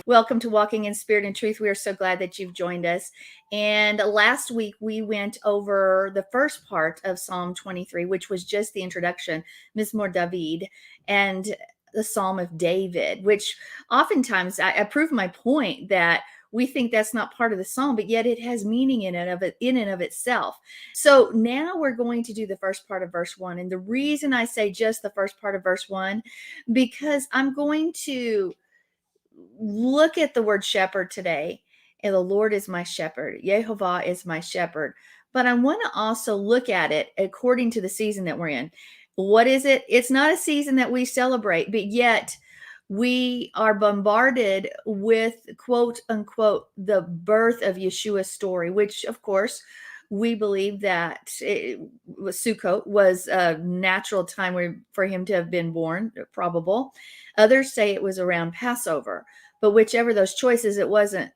Welcome to Walking in Spirit and Truth. We are so glad that you've joined us. And last week we went over the first part of Psalm 23, which was just the introduction, Mizmor David, and the Psalm of David, which oftentimes I prove my point that we think that's not part of the psalm, but yet it has meaning in and of itself. So now we're going to do the first part of verse 1. And the reason I say just the first part of verse 1, because I'm going to look at the word shepherd today, and the Lord is my shepherd. Yehovah is my shepherd. But I want to also look at it according to the season that we're in. What is it? It's not a season that we celebrate, but yet we are bombarded with, quote unquote, the birth of Yeshua's story, which of course we believe that Sukkot was a natural time for him to have been born, probable. Others say it was around Passover, but whichever those choices, it wasn't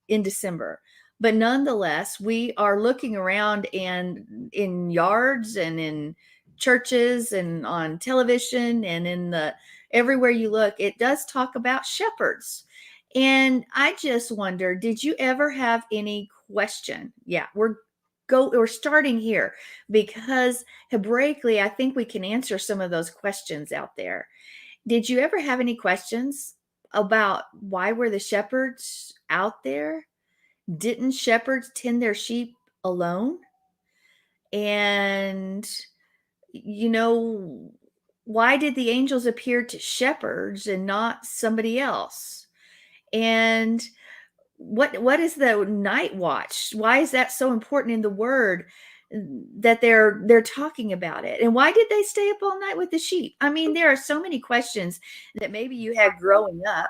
in December. But nonetheless, we are looking around and in yards and in churches and on television and in the everywhere you look, it does talk about shepherds. And I just wonder, did you ever have any question? Yeah, we're starting here because Hebraically, I think we can answer some of those questions out there. Did you ever have any questions about why were the shepherds out there? Didn't shepherds tend their sheep alone? And, you know, why did the angels appear to shepherds and not somebody else? And what is the night watch? Why is that so important in the word that they're talking about it? And why did they stay up all night with the sheep? I mean, there are so many questions that maybe you had growing up,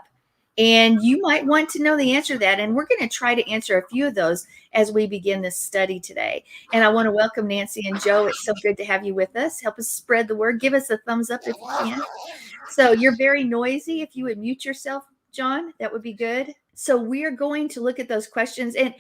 and you might want to know the answer to that. And we're going to try to answer a few of those as we begin this study today. And I want to welcome Nancy and Joe. It's so good to have you with us. Help us spread the word. Give us a thumbs up if you can. So you're very noisy. If you would mute yourself, John, that would be good. So we are going to look at those questions, and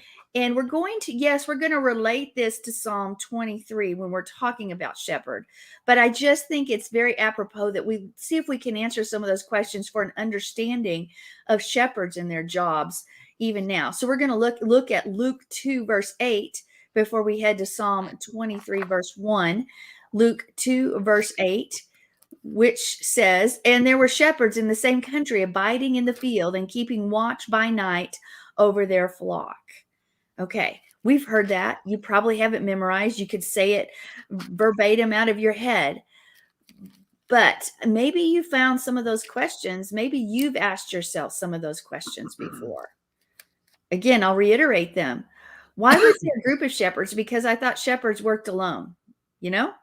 we're going to relate this to Psalm 23 when we're talking about shepherd. But I just think it's very apropos that we see if we can answer some of those questions for an understanding of shepherds and their jobs even now. So we're going to look at Luke 2 verse 8 before we head to Psalm 23 verse 1. Luke 2 verse 8, which says, "And there were shepherds in the same country abiding in the field and keeping watch by night over their flock." Okay, we've heard that. You probably have it memorized. You could say it verbatim out of your head. But maybe you found some of those questions. Maybe you've asked yourself some of those questions before. Again, I'll reiterate them. Why was there a group of shepherds? Because I thought shepherds worked alone, you know?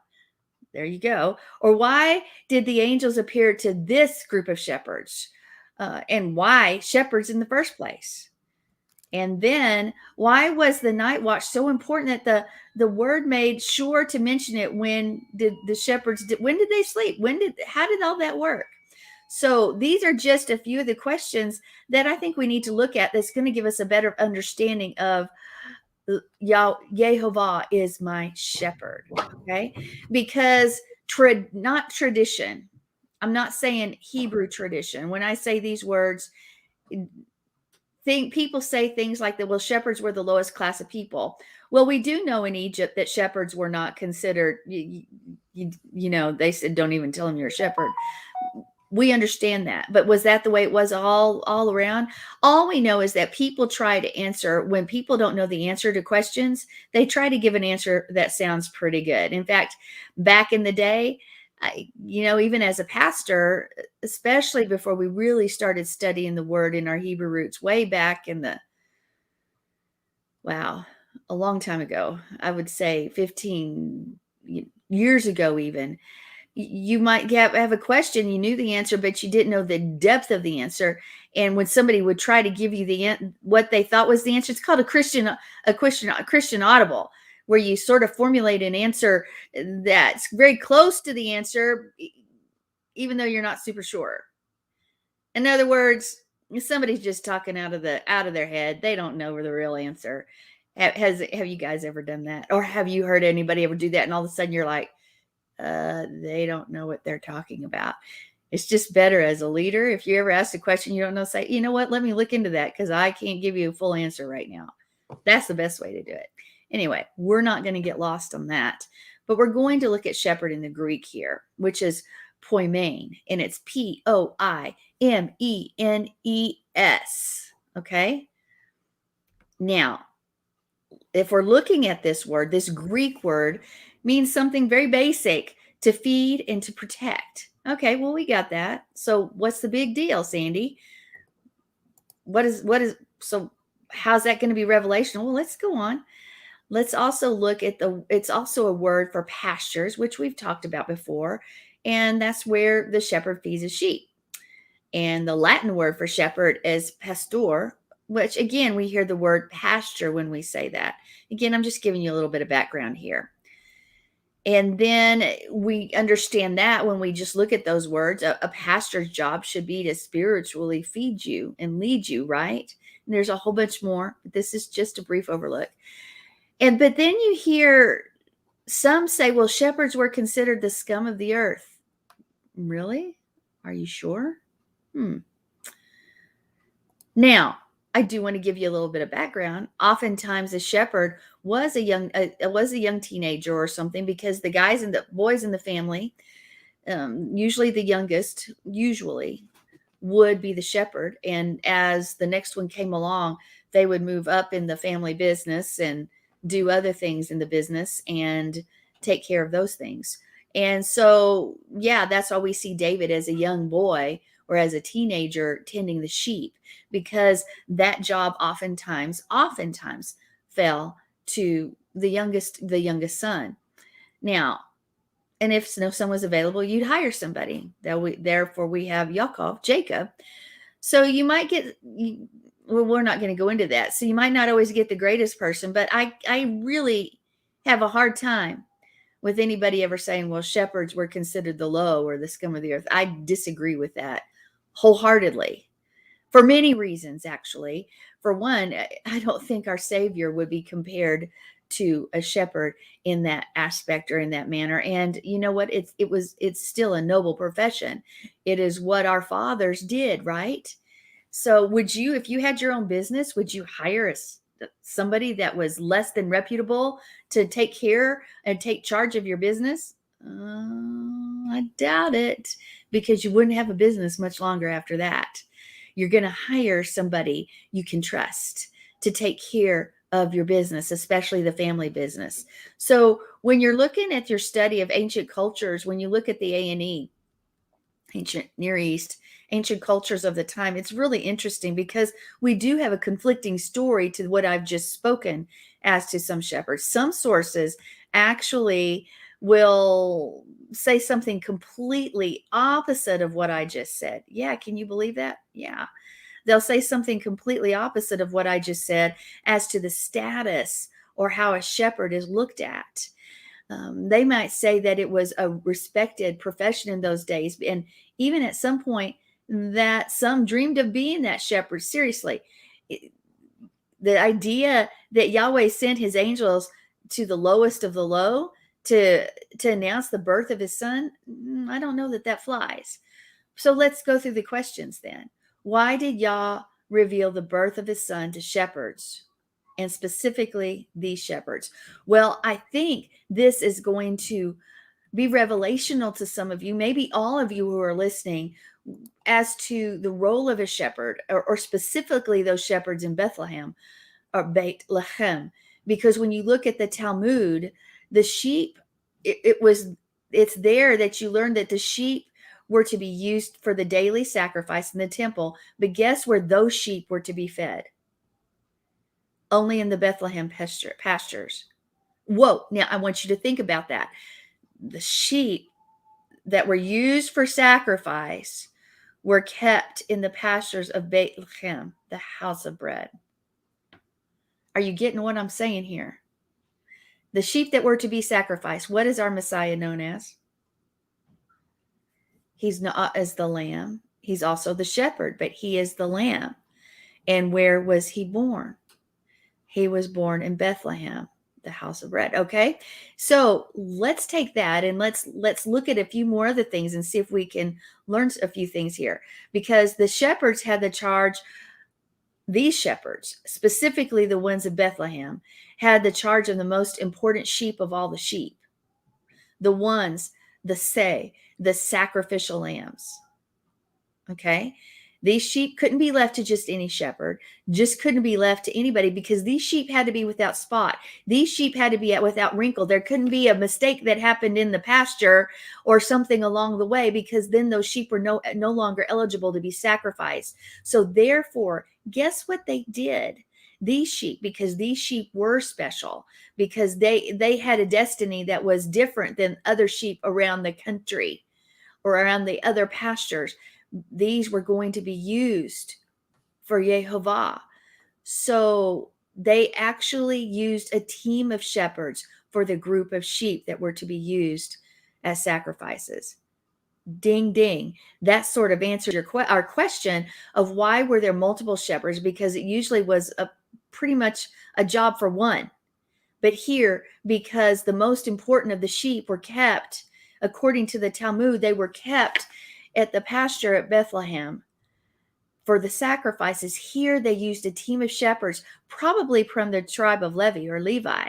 There you go. Or why did the angels appear to this group of shepherds? And why shepherds in the first place? And then why was the night watch so important that the word made sure to mention it? When did the shepherds, when did they sleep? How did all that work? So these are just a few of the questions that I think we need to look at that's going to give us a better understanding of Yehovah is my shepherd, okay? Because not tradition. I'm not saying Hebrew tradition. When I say these words, people say things like that, well, shepherds were the lowest class of people. Well, we do know in Egypt that shepherds were not considered, they said, don't even tell them you're a shepherd. We understand that, but was that the way it was all around? All we know is that people try to answer when people don't know the answer to questions. They try to give an answer that sounds pretty good. In fact, back in the day, even as a pastor, especially before we really started studying the word in our Hebrew roots, way back in a long time ago, I would say 15 years ago even. You might have a question, you knew the answer, but you didn't know the depth of the answer. And when somebody would try to give you what they thought was the answer, it's called a Christian audible, where you sort of formulate an answer that's very close to the answer, even though you're not super sure. In other words, somebody's just talking out of their head. They don't know the real answer. Have you guys ever done that? Or have you heard anybody ever do that? And all of a sudden you're like, they don't know what they're talking about. It's just better as a leader. If you ever ask a question you don't know, say, you know what, let me look into that because I can't give you a full answer right now. That's the best way to do it. Anyway, we're not going to get lost on that, but we're going to look at shepherd in the Greek here, which is poimen, and it's Poimenes. Okay. Now, if we're looking at this word, this Greek word means something very basic: to feed and to protect. Okay, well, we got that. So what's the big deal, Sandy? So how's that going to be revelational? Well, let's go on. Let's also look at it's also a word for pastures, which we've talked about before, and that's where the shepherd feeds his sheep. And the Latin word for shepherd is pastor, which again, we hear the word pasture when we say that. Again, I'm just giving you a little bit of background here. And then we understand that when we just look at those words, a pastor's job should be to spiritually feed you and lead you, right? And there's a whole bunch more, but this is just a brief overlook. But then you hear some say, well, shepherds were considered the scum of the earth. Really? Are you sure? Now, I do want to give you a little bit of background. Oftentimes, a shepherd was a young teenager or something, because the guys and the boys in the family, usually the youngest, would be the shepherd. And as the next one came along, they would move up in the family business and do other things in the business and take care of those things. And so, yeah, that's why we see David as a young boy or as a teenager tending the sheep, because that job oftentimes fell to the youngest son. Now, and if no son was available, you'd hire somebody. Therefore, we have Jacob. So you might get, well, we're not going to go into that. So you might not always get the greatest person, but I really have a hard time with anybody ever saying, well, shepherds were considered the low or the scum of the earth. I disagree with that wholeheartedly, for many reasons, actually. For one, I don't think our Savior would be compared to a shepherd in that aspect or in that manner. And you know what? It's still a noble profession. It is what our fathers did, right? So would you, if you had your own business, would you hire somebody that was less than reputable to take care and take charge of your business? I doubt it, because you wouldn't have a business much longer after that. You're going to hire somebody you can trust to take care of your business, especially the family business. So when you're looking at your study of ancient cultures, when you look at the A&E, ancient Near East, ancient cultures of the time, it's really interesting because we do have a conflicting story to what I've just spoken as to some shepherds. Some sources actually will say something completely opposite of what I just said. Yeah, can you believe that? Yeah. They'll say something completely opposite of what I just said as to the status or how a shepherd is looked at. They might say that it was a respected profession in those days, and even at some point that some dreamed of being that shepherd. Seriously, the idea that Yahweh sent his angels to the lowest of the low to announce the birth of his son, I don't know that flies. So let's go through the questions then. Why did Yah reveal the birth of his son to shepherds, and specifically these shepherds? Well, I think this is going to be revelational to some of you, maybe all of you who are listening, as to the role of a shepherd, or specifically those shepherds in Bethlehem or Beit Lechem. Because when you look at the Talmud, the sheep, it's there that you learn that the sheep were to be used for the daily sacrifice in the temple. But guess where those sheep were to be fed? Only in the Bethlehem pastures. Whoa. Now I want you to think about that. The sheep that were used for sacrifice were kept in the pastures of Beit Lechem, the house of bread. Are you getting what I'm saying here? The sheep that were to be sacrificed. What is our Messiah known as? He's not as the lamb. He's also the shepherd, but he is the lamb. And where was he born? He was born in Bethlehem, the house of bread. Okay. So let's take that and let's look at a few more other things and see if we can learn a few things here. Because the shepherds had the charge, these shepherds, specifically the ones of Bethlehem, had the charge of the most important sheep of all the sheep. The ones, the sacrificial lambs. Okay. These sheep couldn't be left to just any shepherd, just couldn't be left to anybody, because these sheep had to be without spot. These sheep had to be without wrinkle. There couldn't be a mistake that happened in the pasture or something along the way, because then those sheep were no longer eligible to be sacrificed. So therefore, guess what they did? These sheep, because these sheep were special, because they had a destiny that was different than other sheep around the country or around the other pastures. These were going to be used for Jehovah. So they actually used a team of shepherds for the group of sheep that were to be used as sacrifices. Ding, ding. That sort of answers our question of why were there multiple shepherds, because it usually was pretty much a job for one. But here, because the most important of the sheep were kept, according to the Talmud, they were kept at the pasture at Bethlehem for the sacrifices. Here they used a team of shepherds, probably from the tribe of Levi.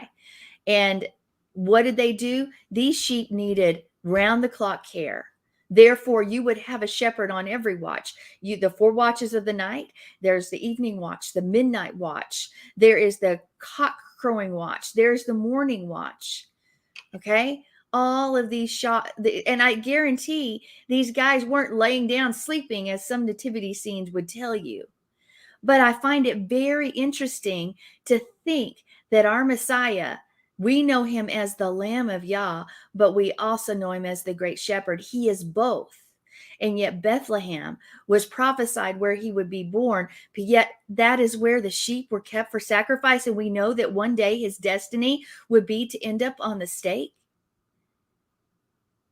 And what did they do? These sheep needed round-the-clock care. Therefore, you would have a shepherd on every watch. The 4 watches of the night, there's the evening watch, the midnight watch, there is the cock crowing watch, there's the morning watch. Okay? All of these and I guarantee these guys weren't laying down sleeping, as some nativity scenes would tell you. But I find it very interesting to think that our Messiah, we know him as the Lamb of Yah, but we also know him as the Great Shepherd. He is both. And yet Bethlehem was prophesied where he would be born, but yet that is where the sheep were kept for sacrifice. And we know that one day his destiny would be to end up on the stake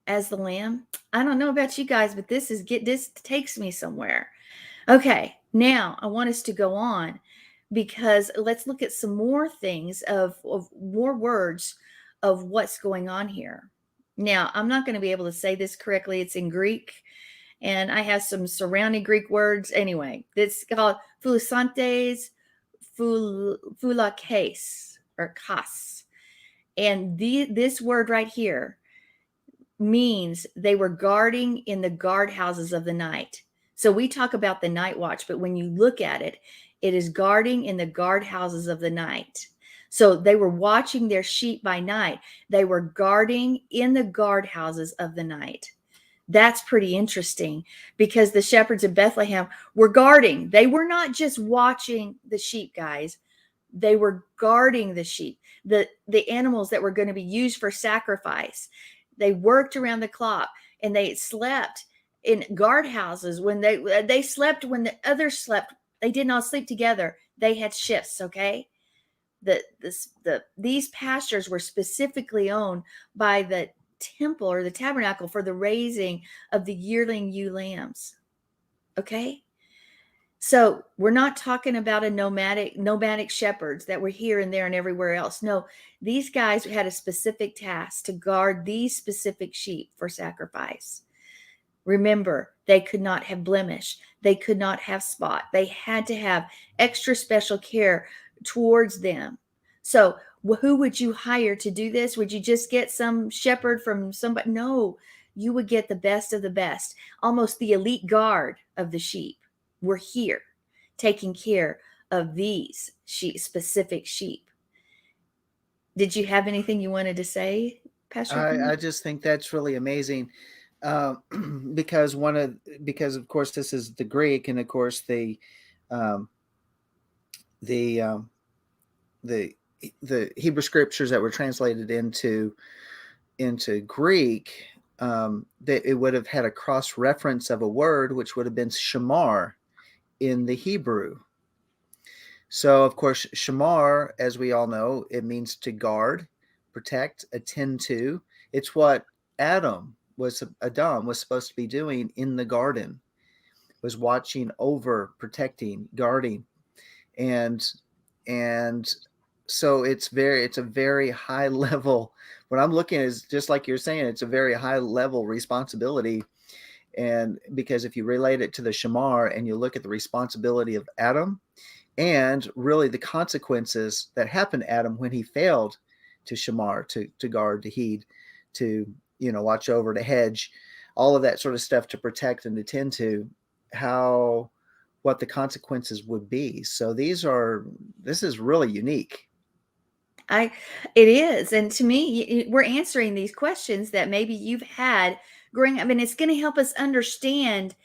as the lamb. I don't know about you guys, but this takes me somewhere. Okay, now I want us to go on, because let's look at some more things of more words of what's going on here. Now, I'm not going to be able to say this correctly. It's in Greek, and I have some surrounding Greek words. Anyway, it's called phulusantes, phulakes, or kas. And this word right here means they were guarding in the guardhouses of the night. So we talk about the night watch, but when you look at it, it is guarding in the guardhouses of the night. So they were watching their sheep by night. They were guarding in the guardhouses of the night. That's pretty interesting, because the shepherds of Bethlehem were guarding. They were not just watching the sheep, guys. They were guarding the sheep, the animals that were going to be used for sacrifice. They worked around the clock, and they slept in guardhouses. When they slept when the others slept, they did not sleep together. They had shifts. Okay, these pastures were specifically owned by the temple or the tabernacle for the raising of the yearling ewe lambs. Okay. So we're not talking about a nomadic shepherds that were here and there and everywhere else. No, these guys had a specific task to guard these specific sheep for sacrifice. Remember, they could not have blemish. They could not have spot. They had to have extra special care towards them. So who would you hire to do this? Would you just get some shepherd from somebody? No, you would get the best of the best, almost the elite guard of the sheep. We're here taking care of these specific sheep. Did you have anything you wanted to say, Pastor Clint? I just think that's really amazing, uh, because of course this is the Greek, and of course um, the um, the the Hebrew scriptures that were translated into Greek, that it would have had a cross reference of a word which would have been shamar in the Hebrew. So of course, shamar, as we all know, it means to guard, protect, attend to. It's what Adam was supposed to be doing in the garden, was watching over, protecting, guarding, and and So it's a very high level. What I'm looking at is just like you're saying, it's a very high level responsibility. And because if you relate it to the shamar and you look at the responsibility of Adam and really the consequences that happened to Adam when he failed to shamar, to guard, to heed, to watch over, to hedge, all of that sort of stuff, to protect and to tend to, how what the consequences would be. So this is really unique. I it is, and to me, we're answering these questions that maybe you've had growing up, and it's going to help us understand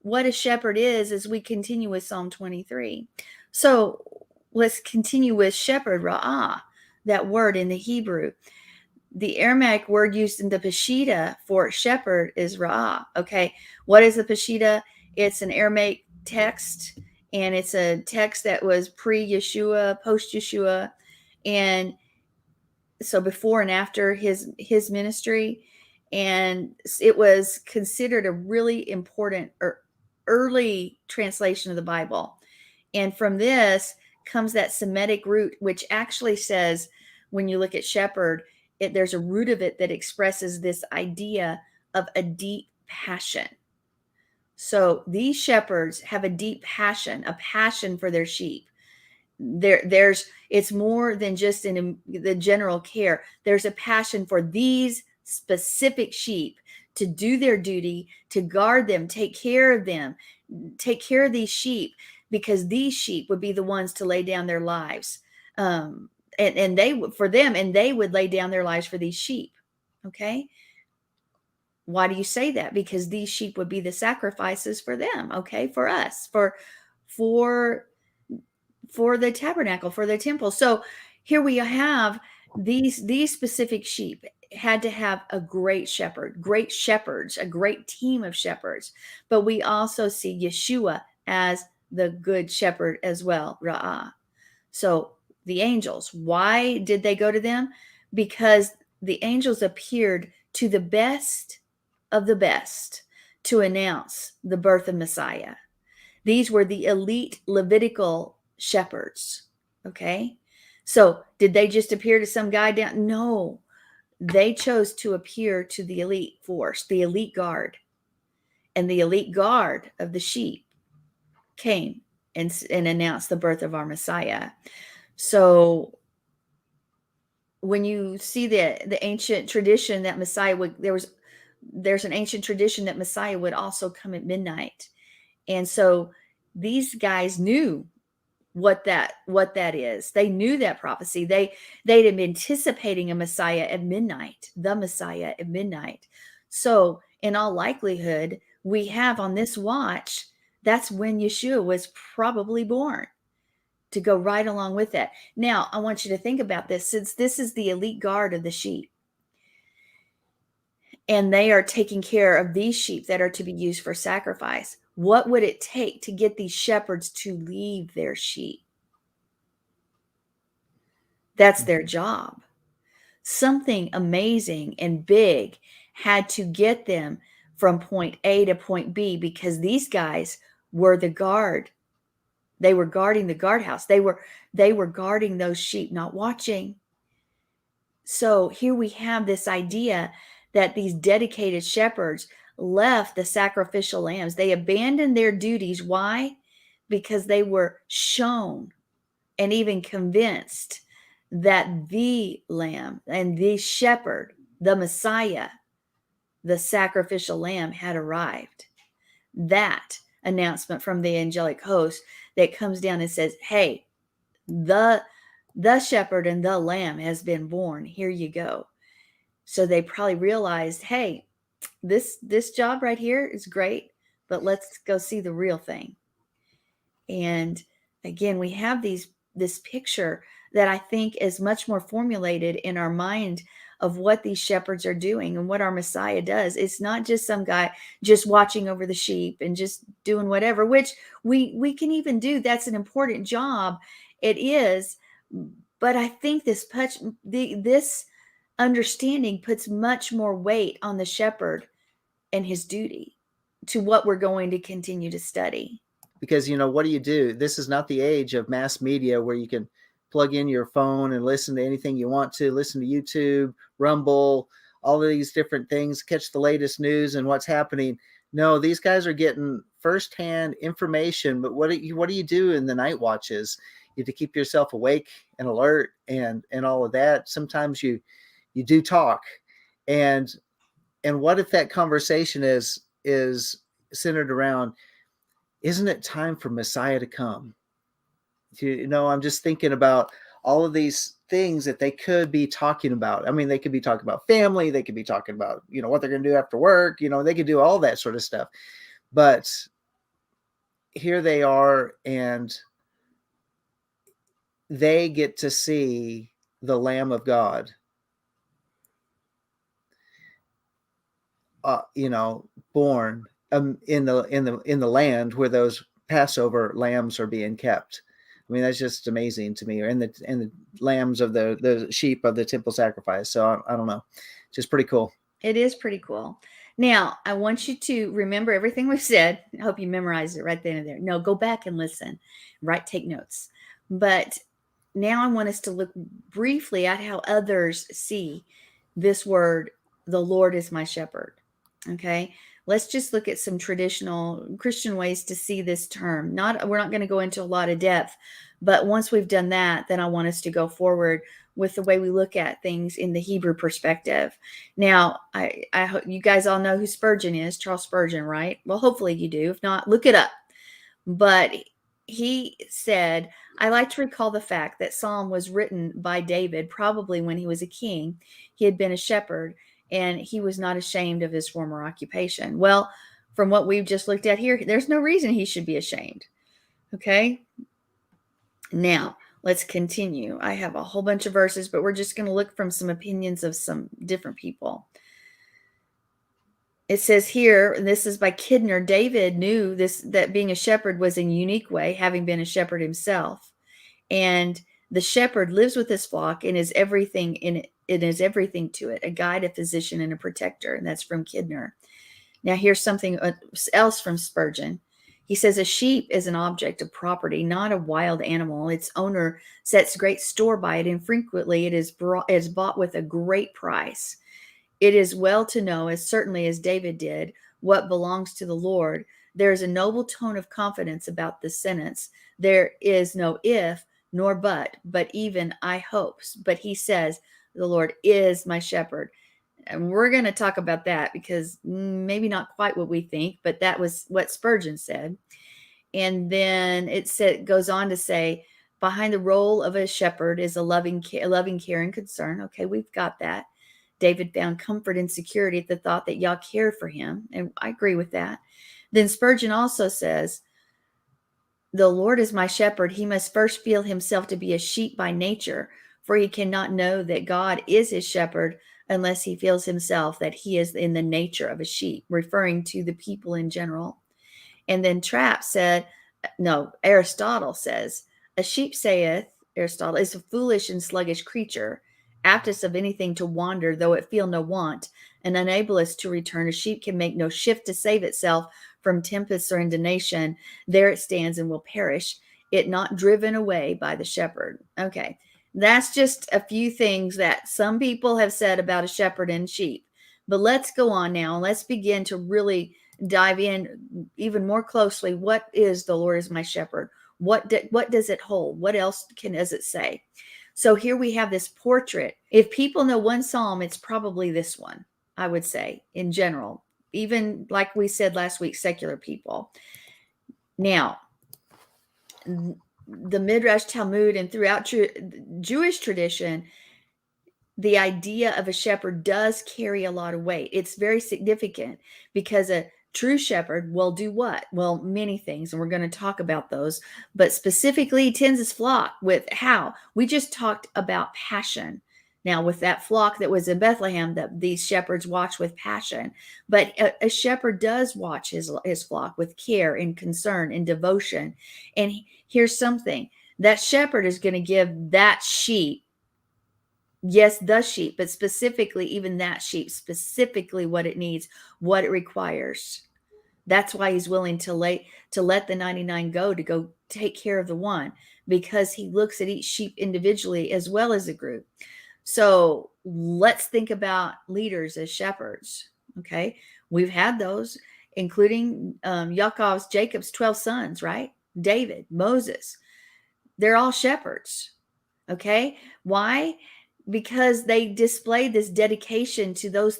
what a shepherd is as we continue with Psalm 23. So let's continue with shepherd, ra'ah, that word in the Hebrew. The Aramaic word used in the Peshitta for shepherd is ra'ah. Okay, what is the Peshitta? It's an Aramaic text, and it's a text that was pre-Yeshua, post-Yeshua, and so before and after his ministry, and it was considered a really important or early translation of the Bible. And from this comes that Semitic root, which actually says, when you look at shepherd, there's a root of it that expresses this idea of a deep passion. So these shepherds have a deep passion, a passion for their sheep. There's it's more than just in the general care. There's a passion for these specific sheep, to do their duty, to guard them, take care of them, take care of these sheep, because these sheep would be the ones to lay down their lives, and they would for them, and they would lay down their lives for these sheep. Okay, why do you say that? Because these sheep would be the sacrifices for them. Okay, for us, for for the tabernacle, for the temple. So here we have these specific sheep had to have a great shepherd, great shepherds, a great team of shepherds. But we also see Yeshua as the good shepherd as well, Ra'ah. So the angels, why did they go to them? Because the angels appeared to the best of the best to announce the birth of Messiah. These were the elite Levitical shepherds. Okay. So did they just appear to some guy down? No, they chose to appear to the elite force, the elite guard. And the elite guard of the sheep came and announced the birth of our Messiah. So when you see the ancient tradition that Messiah would, there's an ancient tradition that Messiah would also come at midnight. And so these guys knew what that is. They knew that prophecy. They'd been anticipating a Messiah at midnight, the Messiah at midnight. So in all likelihood, we have on this watch, that's when Yeshua was probably born, to go right along with that. Now, I want you to think about this. Since this is the elite guard of the sheep, and they are taking care of these sheep that are to be used for sacrifice, what would it take to get these shepherds to leave their sheep? That's their job. Something amazing and big had to get them from point A to point B, because these guys were the guard. They were guarding the guardhouse. They were guarding those sheep, not watching. So here we have this idea that these dedicated shepherds left the sacrificial lambs. They abandoned their duties. Why? Because they were shown and even convinced that the lamb and the shepherd, the Messiah, the sacrificial lamb, had arrived. That announcement from the angelic host that comes down and says, hey, the shepherd and the lamb has been born. Here you go. So they probably realized, hey, this job right here is great, but let's go see the real thing. And again, we have this picture that I think is much more formulated in our mind of what these shepherds are doing and what our Messiah does. It's not just some guy just watching over the sheep and just doing whatever, which we can even do. That's an important job. It is, but I think this understanding puts much more weight on the shepherd and his duty, to what we're going to continue to study. Because what do? This is not the age of mass media where you can plug in your phone and listen to anything you want to, listen to YouTube, Rumble, all of these different things, catch the latest news and what's happening. No, these guys are getting firsthand information. But what do you do in the night watches? You have to keep yourself awake and alert and all of that. Sometimes you do talk, and what if that conversation is centered around, isn't it time for Messiah to come? I'm just thinking about all of these things that they could be talking about. I mean, they could be talking about family, they could be talking about, what they're going to do after work, they could do all that sort of stuff. But here they are, and they get to see the Lamb of God, born in the land where those Passover lambs are being kept. I mean, that's just amazing to me. And the lambs of the sheep of the temple sacrifice. So I don't know, just pretty cool. It is pretty cool. Now, I want you to remember everything we've said. I hope you memorized it right then and there. No, go back and listen, take notes. But now I want us to look briefly at how others see this word, the Lord is my shepherd. Okay, let's just look at some traditional Christian ways to see this term. We're not going to go into a lot of depth, but once we've done that, then I want us to go forward with the way we look at things in the Hebrew perspective. Now, I hope you guys all know who Spurgeon is, Charles Spurgeon, right? Well, hopefully you do. If not, look it up. But he said, I like to recall the fact that Psalm was written by David probably when he was a king. He had been a shepherd, and he was not ashamed of his former occupation. Well, from what we've just looked at here, there's no reason he should be ashamed. Okay? Now, let's continue. I have a whole bunch of verses, but we're just going to look from some opinions of some different people. It says here, and this is by Kidner, David knew that being a shepherd was a unique way, having been a shepherd himself. And the shepherd lives with his flock and is everything in it. It is everything to it, a guide, a physician, and a protector. And that's from Kidner. Now, here's something else from Spurgeon. He says, a sheep is an object of property, not a wild animal. Its owner sets great store by it, and frequently it is bought with a great price. It is well to know, as certainly as David did, what belongs to the Lord. There is a noble tone of confidence about this sentence. There is no if nor but even I hopes. But he says, the Lord is my shepherd. And we're going to talk about that because maybe not quite what we think, but that was what Spurgeon said. And then it goes on to say, behind the role of a shepherd is a loving care and concern. Okay, we've got that. David found comfort and security at the thought that Yah cared for him. And I agree with that. Then Spurgeon also says, the Lord is my shepherd. He must first feel himself to be a sheep by nature, for he cannot know that God is his shepherd unless he feels himself that he is in the nature of a sheep, referring to the people in general. And then Aristotle says, a sheep, saith Aristotle, is a foolish and sluggish creature, aptest of anything to wander, though it feel no want, and unablest to return. A sheep can make no shift to save itself from tempests or indignation. There it stands and will perish, it not driven away by the shepherd. Okay, that's just a few things that some people have said about a shepherd and sheep. But let's go on now, and let's begin to really dive in even more closely. What is the Lord is my shepherd? What does it hold? What else does it say? So here we have this portrait. If people know one psalm, it's probably this one, I would say, in general. Even like we said last week, secular people. Now, the Midrash Talmud and throughout Jewish tradition, the idea of a shepherd does carry a lot of weight. It's very significant because a true shepherd will do what? Well, many things, and we're going to talk about those, but specifically he tends his flock with how? We just talked about passion. Now, with that flock that was in Bethlehem, that these shepherds watch with passion, but a shepherd does watch his flock with care and concern and devotion. And here's something, that shepherd is going to give that sheep, yes, the sheep, but specifically even that sheep, specifically what it needs, what it requires. That's why he's willing to let the 99 to go take care of the one, because he looks at each sheep individually as well as a group. So let's think about leaders as shepherds. Okay, we've had those, including Jacob's 12 sons, right? David, Moses, they're all shepherds. Okay, why? Because they displayed this dedication to those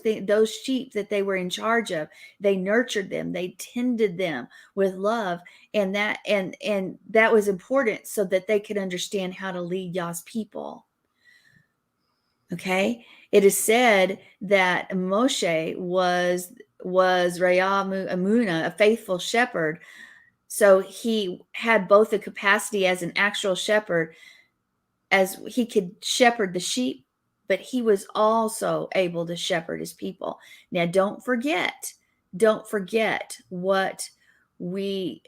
sheep that they were in charge of. They nurtured them, they tended them with love, and that was important so that they could understand how to lead Yah's people. Okay, it is said that Moshe was Raya Amuna, a faithful shepherd. So he had both the capacity as an actual shepherd, as he could shepherd the sheep, but he was also able to shepherd his people. Now, don't forget what we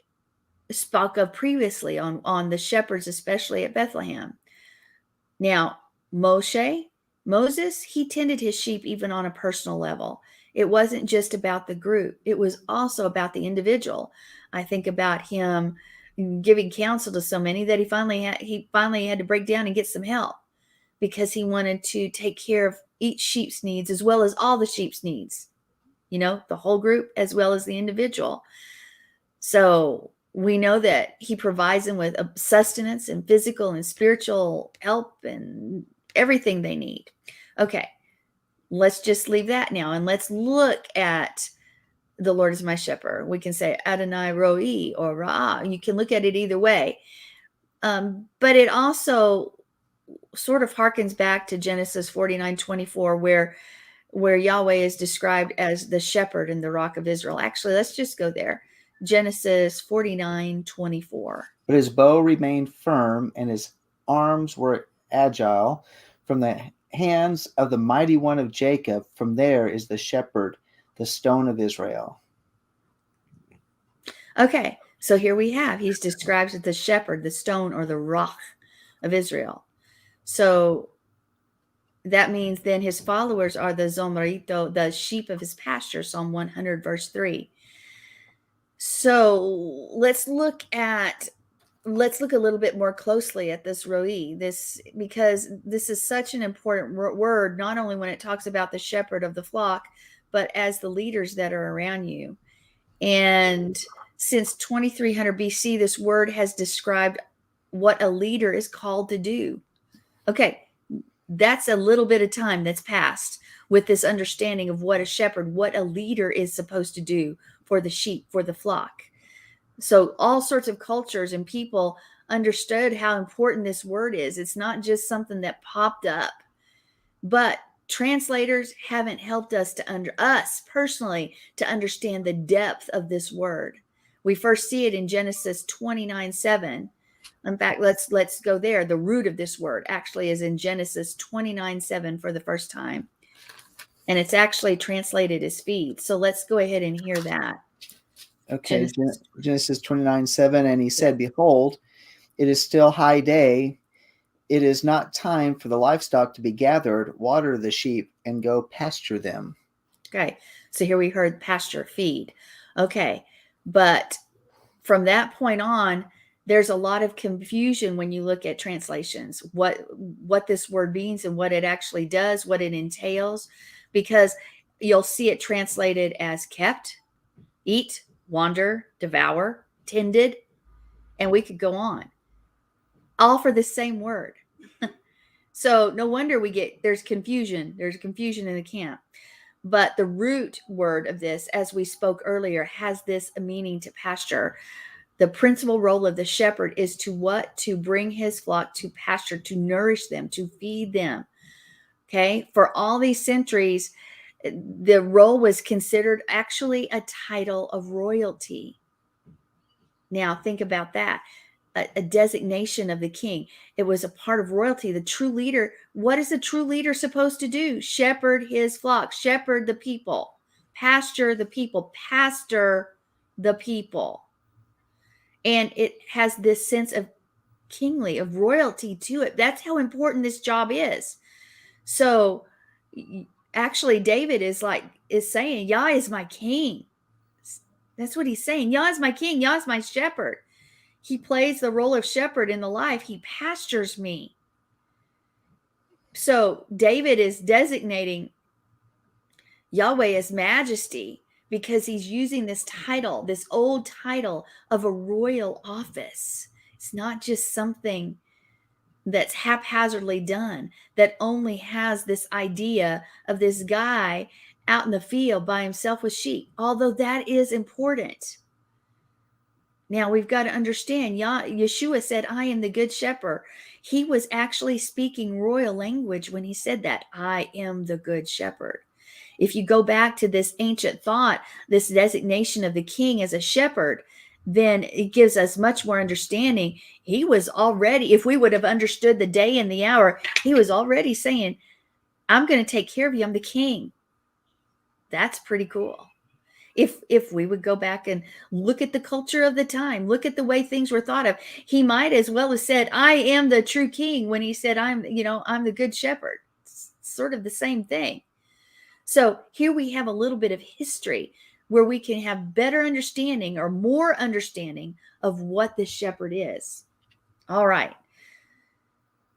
spoke of previously on the shepherds, especially at Bethlehem. Now, Moses, he tended his sheep even on a personal level. It wasn't just about the group, it was also about the individual. I think about him giving counsel to so many that he finally had to break down and get some help, because he wanted to take care of each sheep's needs as well as all the sheep's needs, the whole group as well as the individual. So we know that he provides them with sustenance and physical and spiritual help and everything they need. Okay, let's just leave that now and let's look at the Lord is my shepherd. We can say Adonai Roi or Ra. You can look at it either way. But it also sort of harkens back to Genesis 49:24, where Yahweh is described as the shepherd and the rock of Israel. Actually, let's just go there. Genesis 49:24. But his bow remained firm, and his arms were agile. From the hands of the mighty one of Jacob, from there is the shepherd, the stone of Israel. Okay, so here we have, he's described as the shepherd, the stone, or the rock of Israel. So that means then his followers are the Zomrito, the sheep of his pasture, Psalm 100, verse 3. So let's look a little bit more closely at this roi, because this is such an important word, not only when it talks about the shepherd of the flock, but as the leaders that are around you. And since 2300 BC, this word has described what a leader is called to do. Okay, that's a little bit of time that's passed with this understanding of what a shepherd, what a leader is supposed to do for the sheep, for the flock. So all sorts of cultures and people understood how important this word is. It's not just something that popped up, but translators haven't helped us personally to understand the depth of this word. We first see it in Genesis 29:7. In fact, let's go there. The root of this word actually is in Genesis 29:7 for the first time. And it's actually translated as feed. So let's go ahead and hear that. Okay, Genesis 29:7, and he said, behold, it is still high day. It is not time for the livestock to be gathered. Water the sheep and go pasture them. Okay, so here we heard pasture, feed. Okay, but from that point on, there's a lot of confusion when you look at translations, what this word means and what it actually does, what it entails, because you'll see it translated as kept, eat, wander, devour, tended, and we could go on, all for the same word. So no wonder there's confusion. There's confusion in the camp. But the root word of this, as we spoke earlier, has this meaning to pasture. The principal role of the shepherd is to bring his flock to pasture, to nourish them, to feed them. Okay. For all these centuries, the role was considered actually a title of royalty. Now think about that. A designation of the king. It was a part of royalty. The true leader, what is a true leader supposed to do? Shepherd his flock, shepherd the people, pasture the people, pastor the people. And it has this sense of kingly, of royalty to it. That's how important this job is. So actually David is saying, Yah is my king. That's what he's saying. Yah is my king. Yah is my shepherd. He plays the role of shepherd in the life. He pastures me. So David is designating Yahweh as majesty because he's using this title, this old title of a royal office. It's not just something that's haphazardly done, that only has this idea of this guy out in the field by himself with sheep, although that is important. Now we've got to understand, Yeshua said, I am the good shepherd. He was actually speaking royal language when he said that, I am the good shepherd. If you go back to this ancient thought, this designation of the king as a shepherd, then it gives us much more understanding. He was already, if we would have understood the day and the hour, he was already saying, I'm going to take care of you. I'm the king. That's pretty cool. If we would go back and look at the culture of the time, look at the way things were thought of, he might as well have said, I am the true king, when he said, I'm the good shepherd. It's sort of the same thing. So here we have a little bit of history where we can have better understanding or more understanding of what the shepherd is. All right.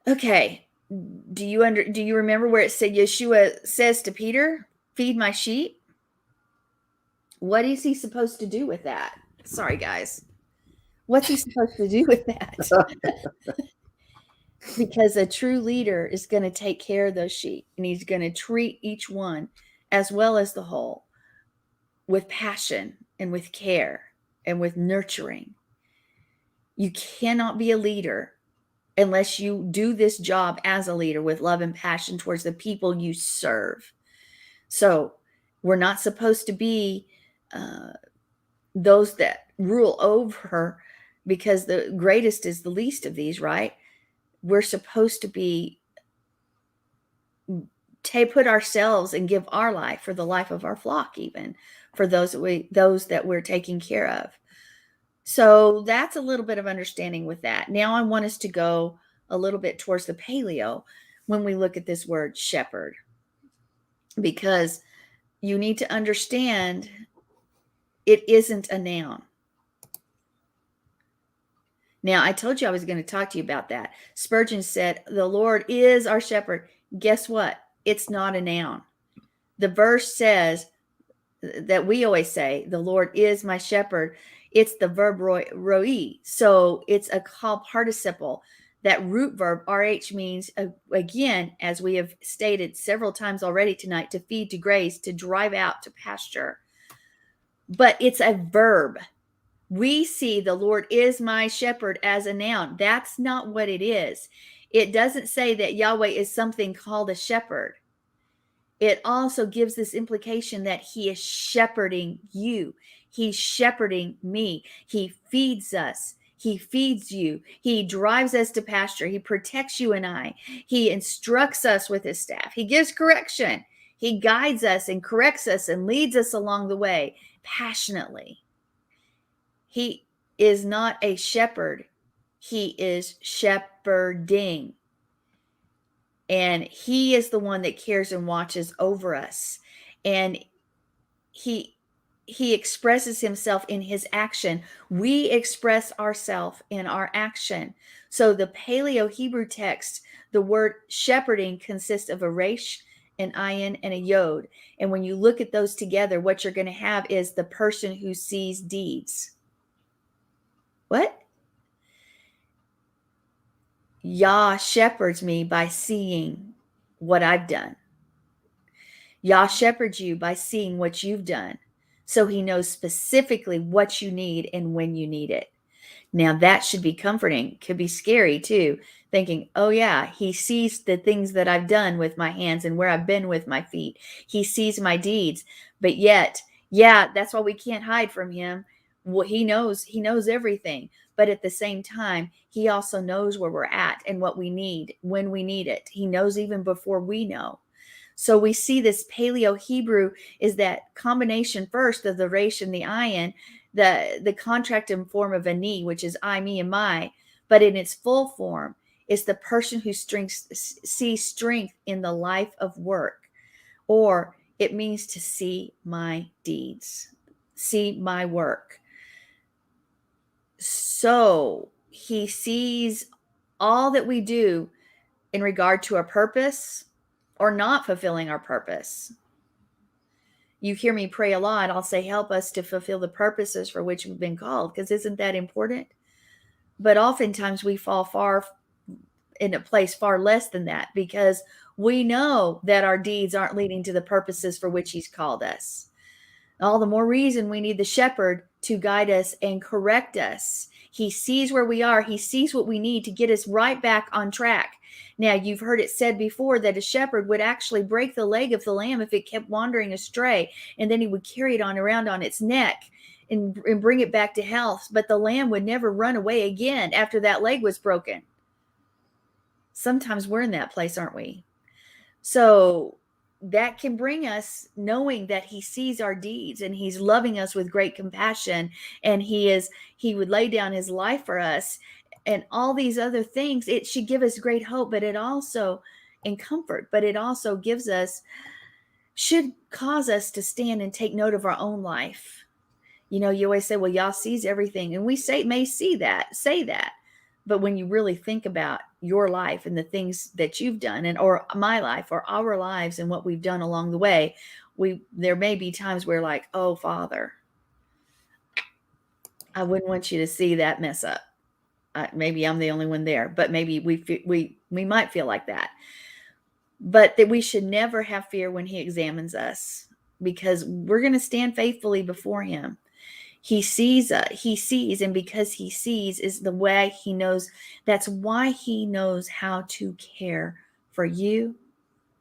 Okay. Do you remember where it said Yeshua says to Peter, feed my sheep? What is he supposed to do with that? Sorry, guys. What's he supposed to do with that? Because a true leader is going to take care of those sheep, and he's going to treat each one as well as the whole with passion and with care and with nurturing. You cannot be a leader unless you do this job as a leader with love and passion towards the people you serve. So we're not supposed to be those that rule over, because the greatest is the least of these, right? We're supposed to be put ourselves and give our life for the life of our flock, even for those that we're taking care of. So that's a little bit of understanding with that. Now I want us to go a little bit towards the paleo when we look at this word shepherd, because you need to understand it isn't a noun. Now, I told you I was going to talk to you about that. Spurgeon said, the Lord is our shepherd. Guess what? It's not a noun. The verse says that we always say, the Lord is my shepherd. It's the verb roi. So it's a call participle. That root verb, RH, means, again, as we have stated several times already tonight, to feed, to graze, to drive out, to pasture. But it's a verb. We see the Lord is my shepherd as a noun. That's not what it is. It doesn't say that Yahweh is something called a shepherd. It also gives this implication that he is shepherding you. He's shepherding me. He feeds us. He feeds you. He drives us to pasture. He protects you and I. He instructs us with his staff. He gives correction. He guides us and corrects us and leads us along the way passionately. He is not a shepherd. He is shepherding. And he is the one that cares and watches over us. And he expresses himself in his action. We express ourselves in our action. So the Paleo Hebrew text, the word shepherding consists of a resh, an ayin, and a yod. And when you look at those together, what you're going to have is the person who sees deeds. What? Yah shepherds me by seeing what I've done. Yah shepherds you by seeing what you've done. So he knows specifically what you need and when you need it. Now that should be comforting. Could be scary too, thinking, oh yeah, he sees the things that I've done with my hands and where I've been with my feet. He sees my deeds. But yet, yeah, that's why we can't hide from him. What he knows everything. But at the same time, he also knows where we're at and what we need when we need it. He knows even before we know. So we see this Paleo Hebrew is that combination first of the resh and the ayin, the contracted form of ani, which is I, me, and my, but in its full form, it's the person who sees strength in the life of work, or it means to see my deeds. see my work. So he sees all that we do in regard to our purpose or not fulfilling our purpose. You hear me pray a lot. I'll say, help us to fulfill the purposes for which we've been called, because isn't that important? But oftentimes we fall far in a place far less than that, because we know that our deeds aren't leading to the purposes for which he's called us. All the more reason we need the shepherd to guide us and correct us. He sees where we are. He sees what we need to get us right back on track. Now, you've heard it said before that a shepherd would actually break the leg of the lamb if it kept wandering astray, and then he would carry it on around on its neck and bring it back to health. But the lamb would never run away again after that leg was broken. Sometimes we're in that place, aren't we? So that can bring us knowing that he sees our deeds and he's loving us with great compassion, and he would lay down his life for us, and all these other things. It should give us great hope, but it also, and comfort, but it also should cause us to stand and take note of our own life. You always say, well, Yah sees everything, and we say that, but when you really think about your life and the things that you've done, and or my life or our lives and what we've done along the way, there may be times where, like, oh, Father, I wouldn't want you to see that mess up. Maybe I'm the only one there, but maybe we might feel like that. But that we should never have fear when he examines us, because we're going to stand faithfully before him. He sees, and because he sees is the way he knows. That's why he knows how to care for you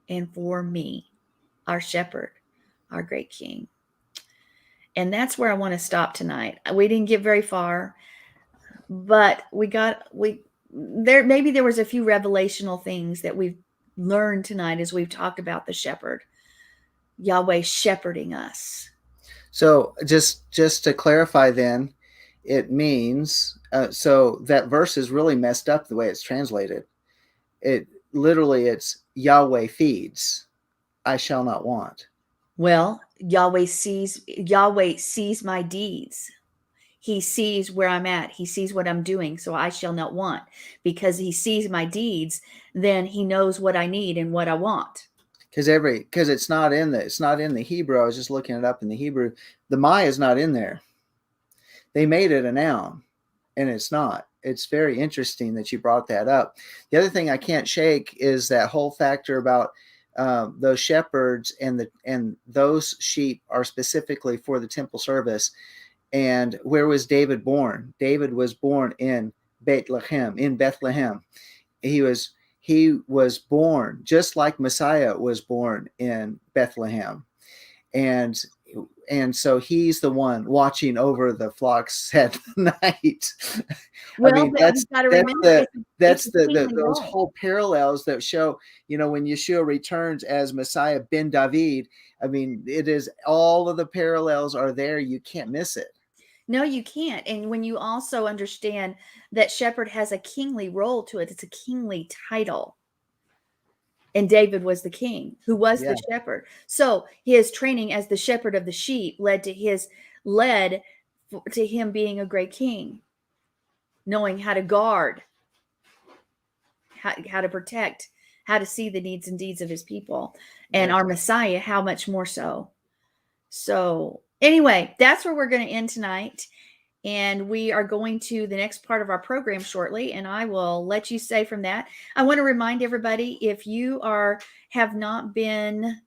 and for me, our shepherd, our great king. And that's where I want to stop tonight. We didn't get very far, but maybe there was a few revelational things that we've learned tonight as we've talked about the shepherd, Yahweh shepherding us. So just to clarify, then, it means so that verse is really messed up the way it's translated. It's Yahweh feeds, I shall not want. Well, Yahweh sees my deeds. He sees where I'm at. He sees what I'm doing. So I shall not want, because he sees my deeds. Then he knows what I need and what I want. Because it's not in the Hebrew. I was just looking it up in the Hebrew. The my is not in there. They made it a noun, and it's not. It's very interesting that you brought that up. The other thing I can't shake is that whole factor about those shepherds and those sheep are specifically for the temple service. And where was David born? David was born in Bethlehem. He was born just like Messiah was born in Bethlehem. And so he's the one watching over the flocks at night. Well, I mean, that's those whole parallels that show, when Yeshua returns as Messiah ben David, I mean, it is, all of the parallels are there. You can't miss it. No, you can't. And when you also understand that shepherd has a kingly role to it, it's a kingly title. And David was the king who was the shepherd. So his training as the shepherd of the sheep led to him being a great king, knowing how to guard, how to protect, how to see the needs and deeds of his people. And our Messiah, how much more so. So anyway, that's where we're going to end tonight. And we are going to the next part of our program shortly, and I will let you say from that. I want to remind everybody, if you have not been,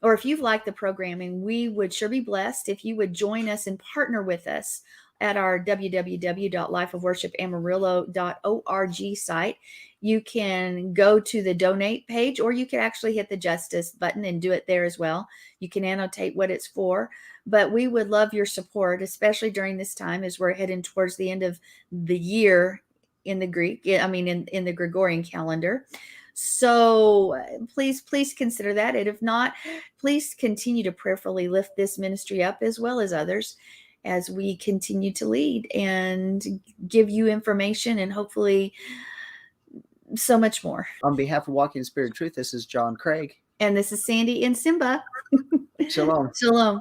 or if you've liked the programming, we would sure be blessed if you would join us and partner with us at our www.lifeofworshipamarillo.org site. You can go to the donate page, or you can actually hit the justice button and do it there as well. You can annotate what it's for. But we would love your support, especially during this time as we're heading towards the end of the year in the in the Gregorian calendar. So please consider that. And if not, please continue to prayerfully lift this ministry up, as well as others, as we continue to lead and give you information and hopefully so much more. On behalf of Walking in Spirit and Truth, this is John Craig. And this is Sandi and Simba. Shalom. Shalom.